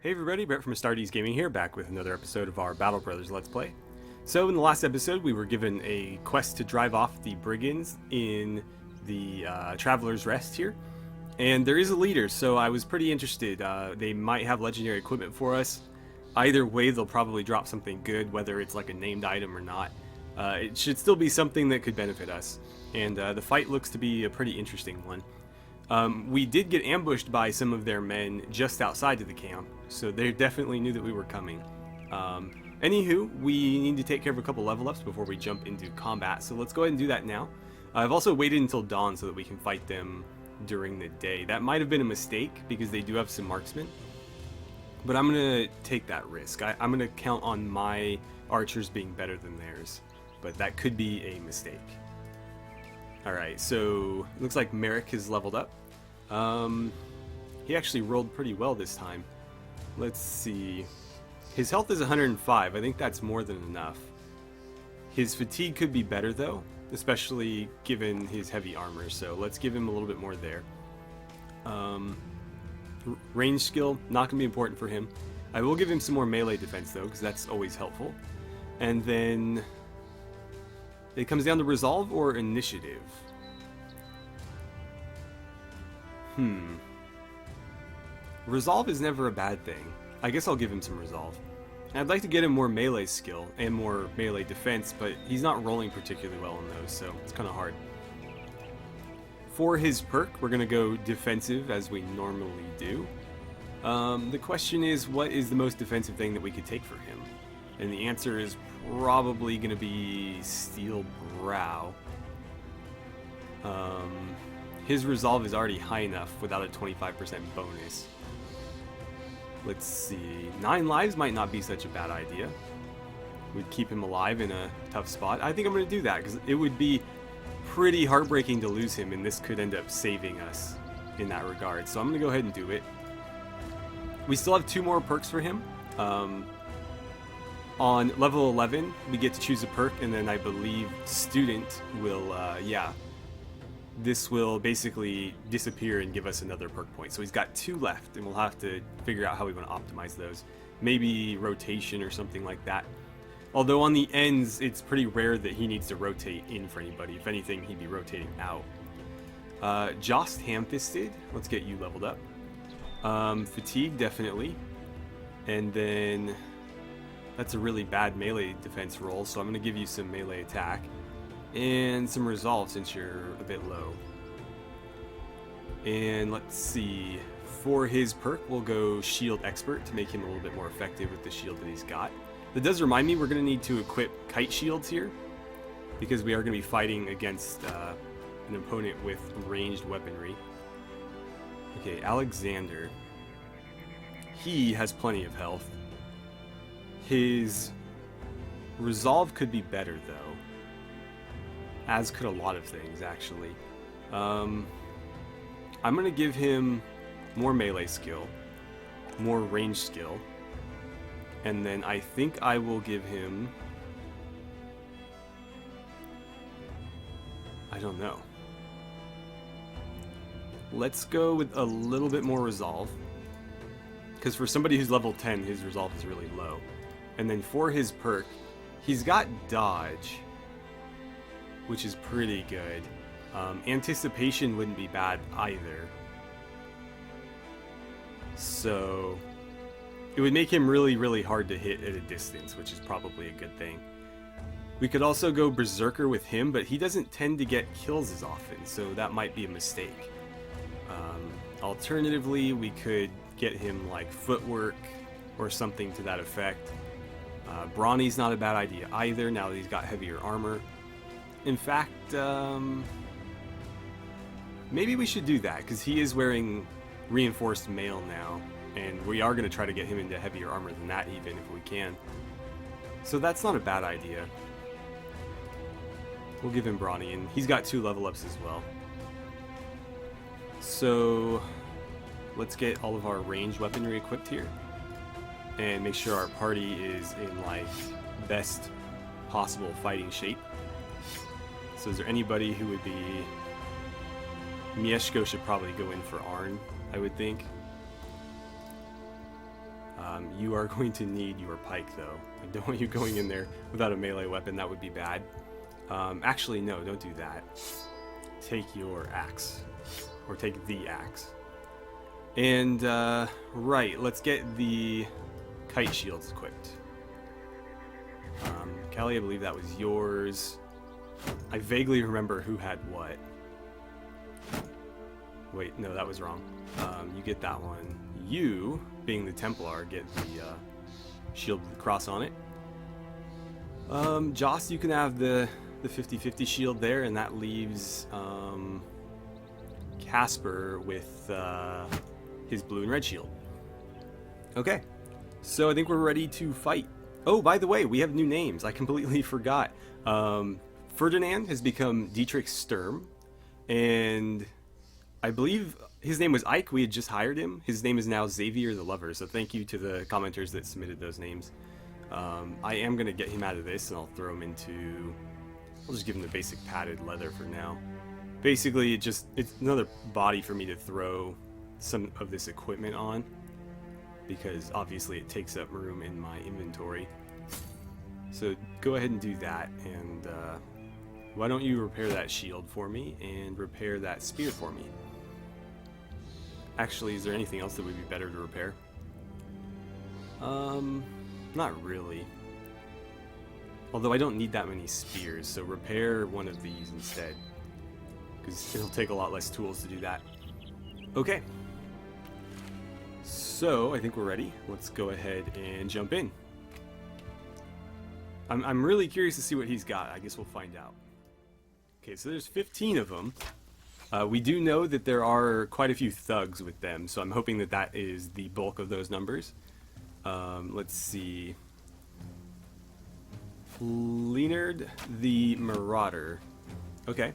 Hey everybody, Brett from AstartesGaming here, back with another episode of our Battle Brothers Let's Play. So in the last episode, we were given a quest to drive off the brigands in the Traveler's Rest here. And there is a leader, so I was pretty interested. They might have legendary equipment for us. Either way, they'll probably drop something good, whether it's like a named item or not. It should still be something that could benefit us. And the fight looks to be a pretty interesting one. We did get ambushed by some of their men just outside of the camp, so they definitely knew that we were coming. Anywho, we need to take care of a couple level ups before we jump into combat, so let's go ahead and do that now. I've also waited until dawn so that we can fight them during the day. That might have been a mistake because they do have some marksmen, but I'm going to take that risk. I'm going to count on my archers being better than theirs, but that could be a mistake. Alright, so it looks like Merrick has leveled up. He actually rolled pretty well this time. Let's see. His health is 105. I think that's more than enough. His fatigue could be better though, especially given his heavy armor, so let's give him a little bit more there. Range skill, not going to be important for him. I will give him some more melee defense though, because that's always helpful. And then it comes down to resolve or initiative. Resolve is never a bad thing. I guess I'll give him some resolve. I'd like to get him more melee skill and more melee defense, but he's not rolling particularly well on those, so it's kind of hard. For his perk, we're going to go defensive as we normally do. The question is, what is the most defensive thing that we could take for him? And the answer is probably going to be Steel Brow. His resolve is already high enough without a 25% bonus. Let's see. 9 lives might not be such a bad idea. We'd keep him alive in a tough spot. I think I'm going to do that because it would be pretty heartbreaking to lose him, and this could end up saving us in that regard. So I'm going to go ahead and do it. We still have 2 more perks for him. On level 11, we get to choose a perk, and then I believe Student will, this will basically disappear and give us another perk point. So he's got 2 left, and we'll have to figure out how we want to optimize those. Maybe rotation or something like that. Although on the ends, it's pretty rare that he needs to rotate in for anybody. If anything, he'd be rotating out. Jost Ham-Fisted, let's get you leveled up. Fatigue, definitely. And then that's a really bad melee defense roll, so I'm going to give you some melee attack. And some resolve since you're a bit low. And let's see. For his perk, we'll go Shield Expert to make him a little bit more effective with the shield that he's got. That does remind me we're going to need to equip kite shields here, because we are going to be fighting against an opponent with ranged weaponry. Okay, Alexander. He has plenty of health. His resolve could be better though. As could a lot of things, actually. I'm going to give him more melee skill, more range skill, and then I think I will give him... I don't know. Let's go with a little bit more resolve, because for somebody who's level 10, his resolve is really low. And then for his perk, he's got dodge, which is pretty good. Anticipation wouldn't be bad either. So it would make him really, really hard to hit at a distance, which is probably a good thing. We could also go Berserker with him, but he doesn't tend to get kills as often, so that might be a mistake. Alternatively, we could get him like Footwork or something to that effect. Brawny's not a bad idea either, now that he's got heavier armor. In fact, maybe we should do that, because he is wearing reinforced mail now, and we are going to try to get him into heavier armor than that even, if we can. So that's not a bad idea. We'll give him Brawny, and he's got 2 level ups as well. So let's get all of our ranged weaponry equipped here, and make sure our party is in, like, best possible fighting shape. So is there anybody who would be... Mieszko should probably go in for Arn, I would think. You are going to need your pike, though. I don't want you going in there without a melee weapon. That would be bad. Actually, no, don't do that. Take your axe. Or take the axe. And, right, let's get the kite shields equipped. Callie, I believe that was yours. I vaguely remember who had what. Wait, no, that was wrong. You get that one. You, being the Templar, get the shield with the cross on it. Joss, you can have the 50-50 shield there, and that leaves Casper with his blue and red shield. Okay, so I think we're ready to fight. Oh, by the way, we have new names. I completely forgot. Ferdinand has become Dietrich Sturm, and I believe his name was Ike. We had just hired him. His name is now Xavier the Lover, so thank you to the commenters that submitted those names. I am going to get him out of this, and I'll throw him into... I'll just give him the basic padded leather for now. Basically, it's another body for me to throw some of this equipment on, because obviously it takes up room in my inventory. So go ahead and do that, and why don't you repair that shield for me and repair that spear for me? Actually, is there anything else that would be better to repair? Not really. Although I don't need that many spears, so repair one of these instead, because it'll take a lot less tools to do that. Okay. So, I think we're ready. Let's go ahead and jump in. I'm really curious to see what he's got. I guess we'll find out. Okay, so there's 15 of them. We do know that there are quite a few thugs with them, so I'm hoping that that is the bulk of those numbers. Let's see. Leonard the Marauder. Okay.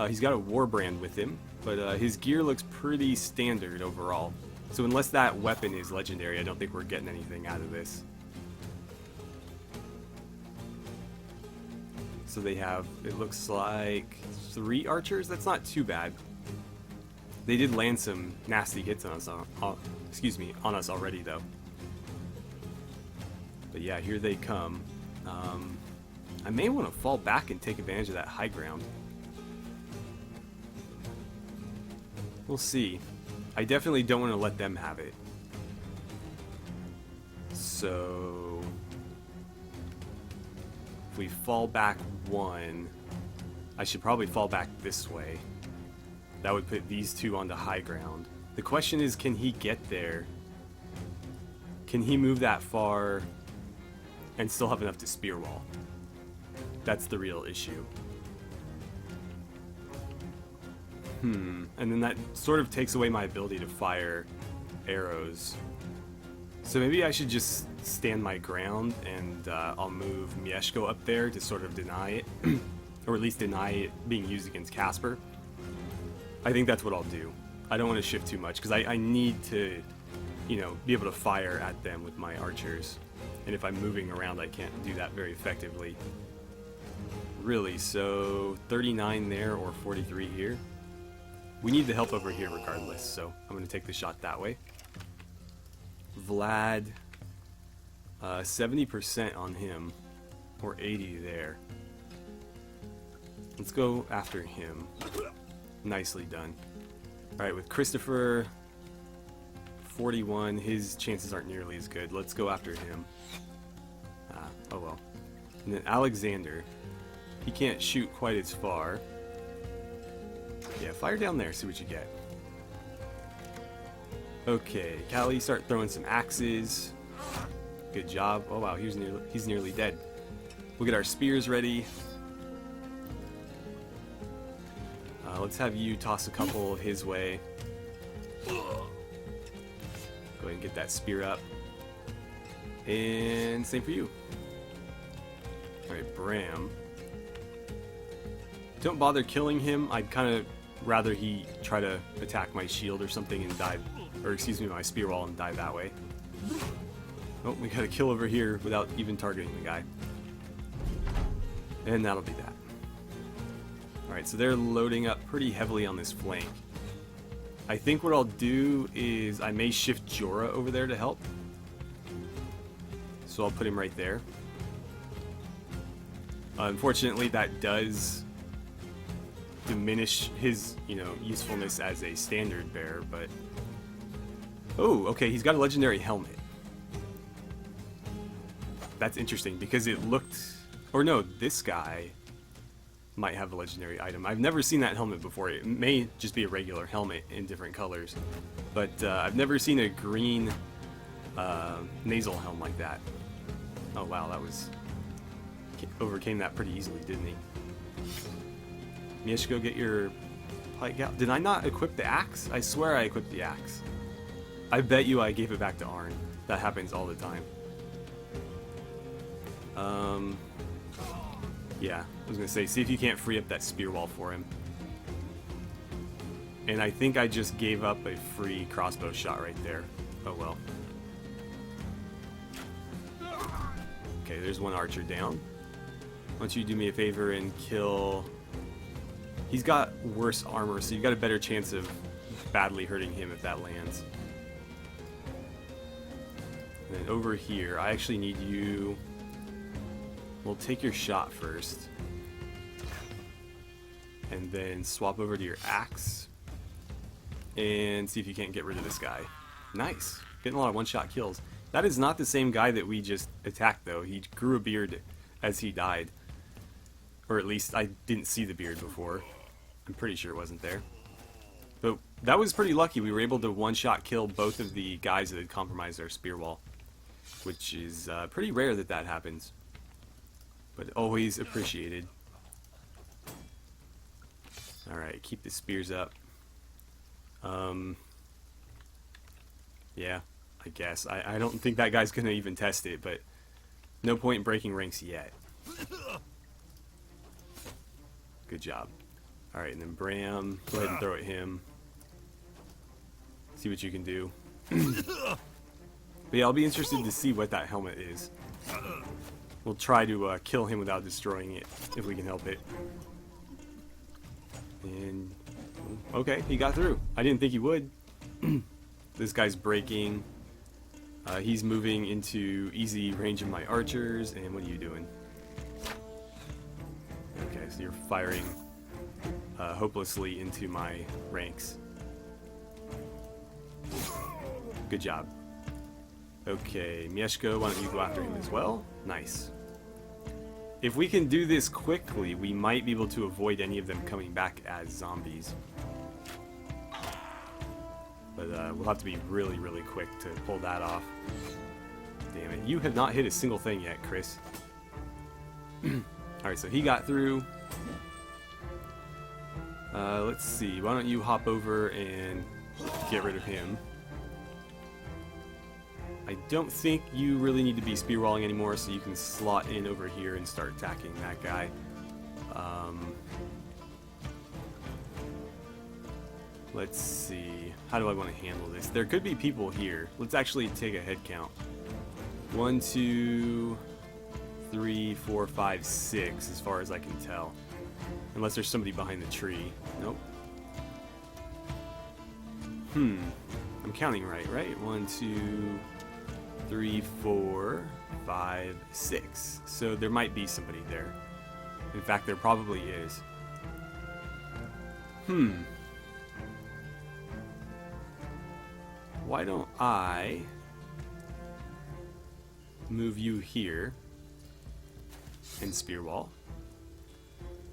He's got a warbrand with him, but his gear looks pretty standard overall. So unless that weapon is legendary, I don't think we're getting anything out of this. So they have, it looks like 3 archers. That's not too bad. They did land some nasty hits on us, on us already though. But yeah, here they come. I may want to fall back and take advantage of that high ground. We'll see. I definitely don't want to let them have it. So if we fall back 1, I should probably fall back this way. That would put these 2 onto high ground. The question is, can he get there? Can he move that far and still have enough to spear wall? That's the real issue. And then that sort of takes away my ability to fire arrows. So maybe I should just stand my ground, and I'll move Mieszko up there to sort of deny it. Or at least deny it being used against Casper. I think that's what I'll do. I don't want to shift too much, because I need to, you know, be able to fire at them with my archers. And if I'm moving around, I can't do that very effectively. Really, so 39 there or 43 here. We need the help over here regardless, so I'm going to take the shot that way. Vlad, 70% on him, or 80 there. Let's go after him. Nicely done. Alright, with Christopher, 41, his chances aren't nearly as good. Let's go after him. Oh well. And then Alexander, he can't shoot quite as far. Yeah, fire down there, see what you get. Okay, Callie, start throwing some axes. Good job. Oh wow, he's nearly dead. We'll get our spears ready. Let's have you toss a couple his way. Go ahead and get that spear up. And same for you. Alright, Bram. Don't bother killing him. I'd kind of rather he try to attack my shield or something and die, or excuse me, my spear wall and die that way. Oh, we got a kill over here without even targeting the guy. And that'll be that. Alright, so they're loading up pretty heavily on this flank. I think what I'll do is I may shift Jorah over there to help. So I'll put him right there. Unfortunately, that does diminish his, usefulness as a standard bearer, but... Oh, okay, he's got a legendary helmet. That's interesting, because it looked... Or no, this guy might have a legendary item. I've never seen that helmet before. It may just be a regular helmet in different colors. But I've never seen a green nasal helm like that. Oh wow, that was... Overcame that pretty easily, didn't he? Mieszko, get your pike out. Did I not equip the axe? I swear I equipped the axe. I bet you I gave it back to Arn. That happens all the time. Yeah, I was gonna say, see if you can't free up that spear wall for him. And I think I just gave up a free crossbow shot right there. Oh well. Okay, there's one archer down. Why don't you do me a favor and kill... He's got worse armor, so you've got a better chance of badly hurting him if that lands. And then over here, I actually need you... We'll take your shot first. And then swap over to your axe. And see if you can't get rid of this guy. Nice. Getting a lot of one-shot kills. That is not the same guy that we just attacked, though. He grew a beard as he died. Or at least I didn't see the beard before. I'm pretty sure it wasn't there. But that was pretty lucky. We were able to one-shot kill both of the guys that had compromised our spear wall. Which is pretty rare that that happens. But always appreciated. Alright, keep the spears up. Yeah, I guess. I don't think that guy's gonna even test it, but no point in breaking ranks yet. Good job. Alright, and then Bram, go ahead and throw at him. See what you can do. But yeah, I'll be interested to see what that helmet is. We'll try to kill him without destroying it, if we can help it. And... okay, he got through. I didn't think he would. This guy's breaking. He's moving into easy range of my archers. And what are you doing? Okay, so you're firing hopelessly into my ranks. Good job. Okay, Mieszko, why don't you go after him as well? Nice. If we can do this quickly, we might be able to avoid any of them coming back as zombies. But we'll have to be really, really quick to pull that off. Damn it. You have not hit a single thing yet, Chris. Alright, so he got through. Let's see. Why don't you hop over and get rid of him? I don't think you really need to be spear walling anymore, so you can slot in over here and start attacking that guy. Let's see. How do I want to handle this? There could be people here. Let's actually take a head count. 1, 2, 3, 4, 5, 6, as far as I can tell. Unless there's somebody behind the tree. Nope. I'm counting right? 1, 2, 3, 4, 5, 6. So there might be somebody there. In fact, there probably is. Why don't I move you here and spear wall?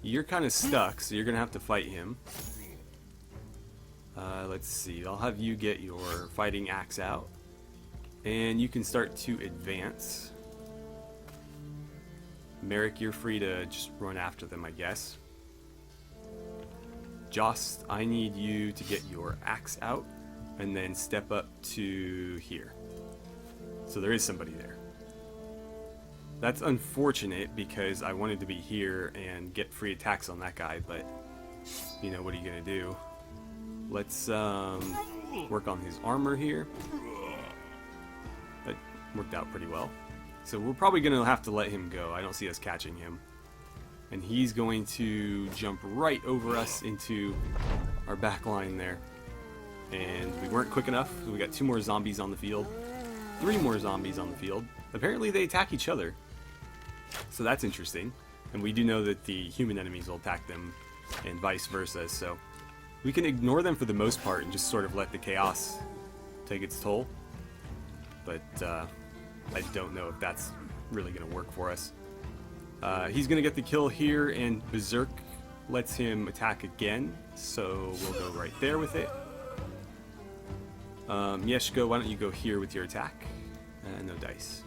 You're kind of stuck, so you're gonna have to fight him. Let's see. I'll have you get your fighting axe out. And you can start to advance. Merrick, you're free to just run after them, I guess. Jost, I need you to get your axe out and then step up to here. So there is somebody there. That's unfortunate because I wanted to be here and get free attacks on that guy, but you know, what are you gonna do? Let's work on his armor here. That worked out pretty well. So we're probably going to have to let him go. I don't see us catching him. And he's going to jump right over us into our back line there. And we weren't quick enough, so we got 2 more zombies on the field. 3 more zombies on the field. Apparently they attack each other, so that's interesting. And we do know that the human enemies will attack them and vice versa, so we can ignore them for the most part and just sort of let the chaos take its toll. But I don't know if that's really going to work for us. He's going to get the kill here, and Berserk lets him attack again, so we'll go right there with it. Mieszko, why don't you go here with your attack? No dice.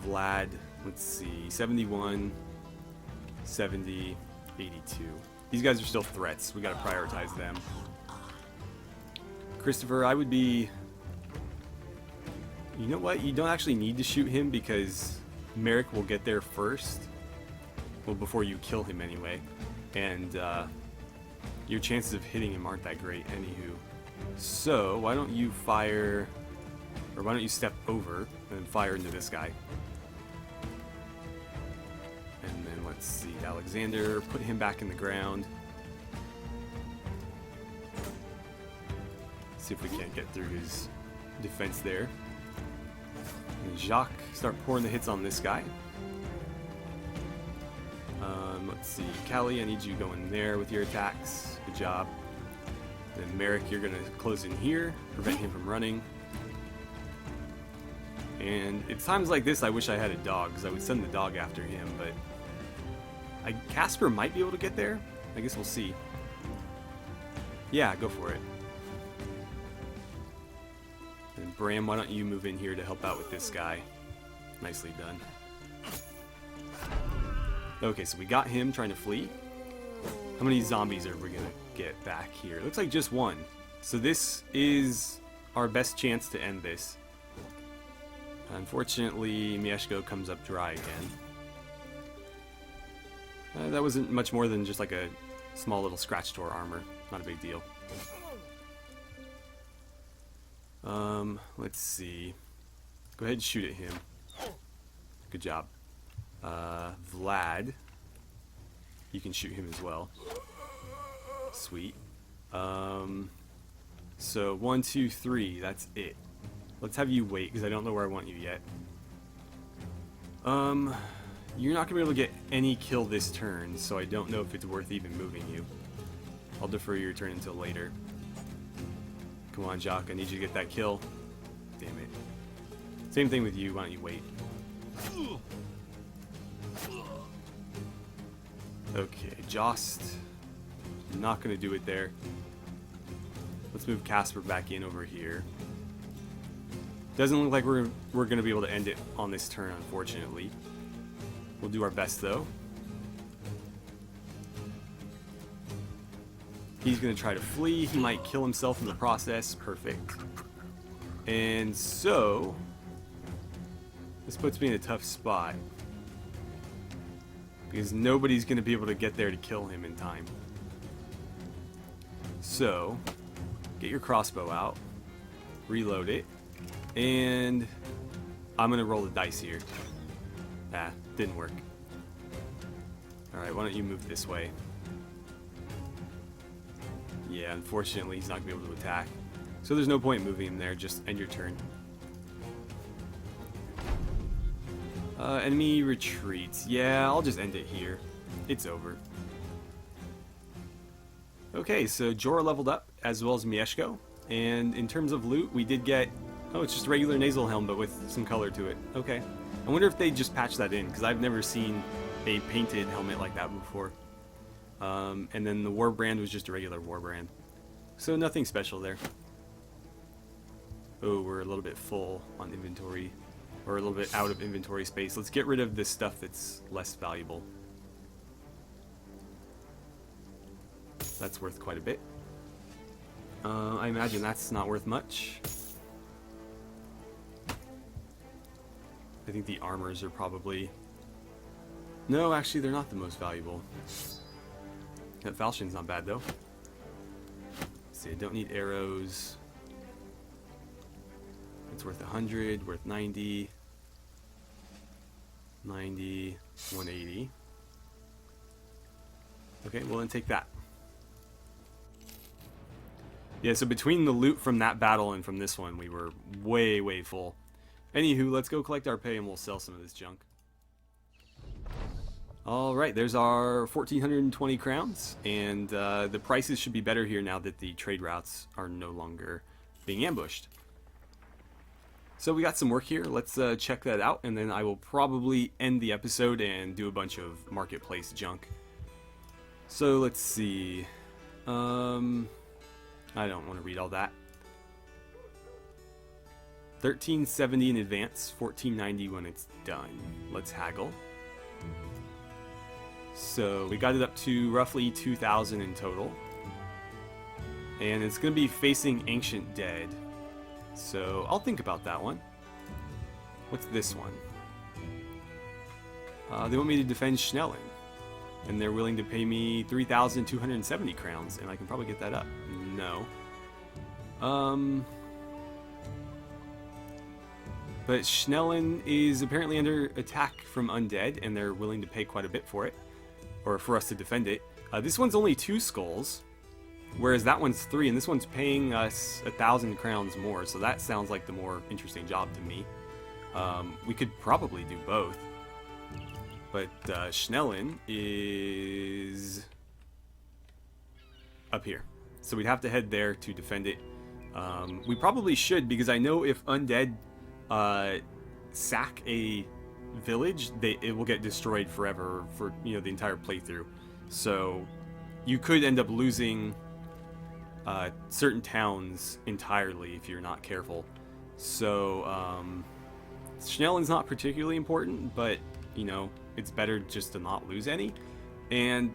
Vlad, let's see, 71, 70, 82. These guys are still threats. We got to prioritize them. Christopher, I would be... You know what? You don't actually need to shoot him because Merrick will get there first. Well, before you kill him anyway. And your chances of hitting him aren't that great, anywho. So, why don't you fire... Or why don't you step over and fire into this guy? And then let's see, Alexander, put him back in the ground. See if we can't get through his defense there. And Jacques, start pouring the hits on this guy. Let's see, Callie, I need you going there with your attacks. Good job. Then Merrick, you're going to close in here, prevent him from running. And it's times like this I wish I had a dog, because I would send the dog after him, but Casper might be able to get there. I guess we'll see. Yeah, go for it. And Bram, why don't you move in here to help out with this guy? Nicely done. Okay, so we got him trying to flee. How many zombies are we gonna get back here? Looks like just one. So this is our best chance to end this. Unfortunately, Mieszko comes up dry again. That wasn't much more than just like a small little scratch to our armor. Not a big deal. Let's see. Go ahead and shoot at him. Good job. Vlad. You can shoot him as well. Sweet. So 1, 2, 3. That's it. Let's have you wait, because I don't know where I want you yet. You're not going to be able to get any kill this turn, so I don't know if it's worth even moving you. I'll defer your turn until later. Come on, Jacques, I need you to get that kill. Damn it. Same thing with you, why don't you wait? Okay, Jost. Not going to do it there. Let's move Casper back in over here. Doesn't look like we're going to be able to end it on this turn, unfortunately. We'll do our best, though. He's going to try to flee. He might kill himself in the process. Perfect. And so, this puts me in a tough spot. Because nobody's going to be able to get there to kill him in time. So, get your crossbow out. Reload it. And I'm going to roll the dice here. Ah, didn't work. Alright, why don't you move this way? Yeah, unfortunately he's not going to be able to attack. So there's no point moving him there, just end your turn. Enemy retreats. Yeah, I'll just end it here. It's over. Okay, so Jorah leveled up, as well as Mieszko. And in terms of loot, we did get... Oh, it's just a regular nasal helm, but with some color to it. Okay. I wonder if they just patched that in, because I've never seen a painted helmet like that before. And then the war brand was just a regular war brand. So nothing special there. Oh, we're a little bit full on inventory. Or a little bit out of inventory space. Let's get rid of this stuff that's less valuable. That's worth quite a bit. I imagine that's not worth much. I think the armors are probably... No, actually they're not the most valuable. That falchion's not bad though. Let's see, I don't need arrows. It's worth 100, worth 90. 90, 180. Okay, well then take that. Yeah, so between the loot from that battle and from this one, we were way, way full. Anywho, let's go collect our pay and we'll sell some of this junk. Alright, there's our 1,420 crowns, and the prices should be better here now that the trade routes are no longer being ambushed. So we got some work here, let's check that out, and then I will probably end the episode and do a bunch of marketplace junk. So let's see, I don't want to read all that. 1370 in advance, 1490 when it's done. Let's haggle. So we got it up to roughly 2,000 in total. And it's going to be facing Ancient Dead. So I'll think about that one. What's this one? They want me to defend Schnellen. And they're willing to pay me 3,270 crowns. And I can probably get that up. No. But Schnellen is apparently under attack from undead, and they're willing to pay quite a bit for it, or for us to defend it. This one's only 2 skulls, whereas that one's 3, and this one's paying us 1,000 crowns more, so that sounds like the more interesting job to me. We could probably do both, but Schnellen is up here, so we'd have to head there to defend it. We probably should, because I know if undead sack a village, it will get destroyed forever for, you know, the entire playthrough. So you could end up losing certain towns entirely if you're not careful. So Schnellen's not particularly important, but you know, it's better just to not lose any, and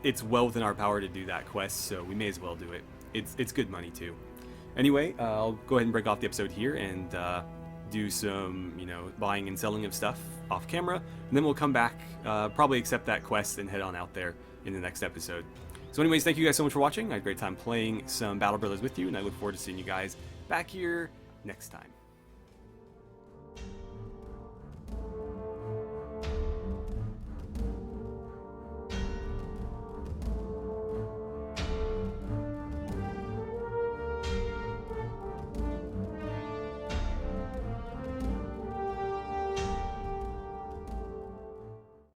it's well within our power to do that quest, so we may as well do it. It's good money too. Anyway, I'll go ahead and break off the episode here and do some, you know, buying and selling of stuff off camera, and then we'll come back, probably accept that quest and head on out there in the next episode. So anyways, thank you guys so much for watching. I had a great time playing some Battle Brothers with you, and I look forward to seeing you guys back here next time.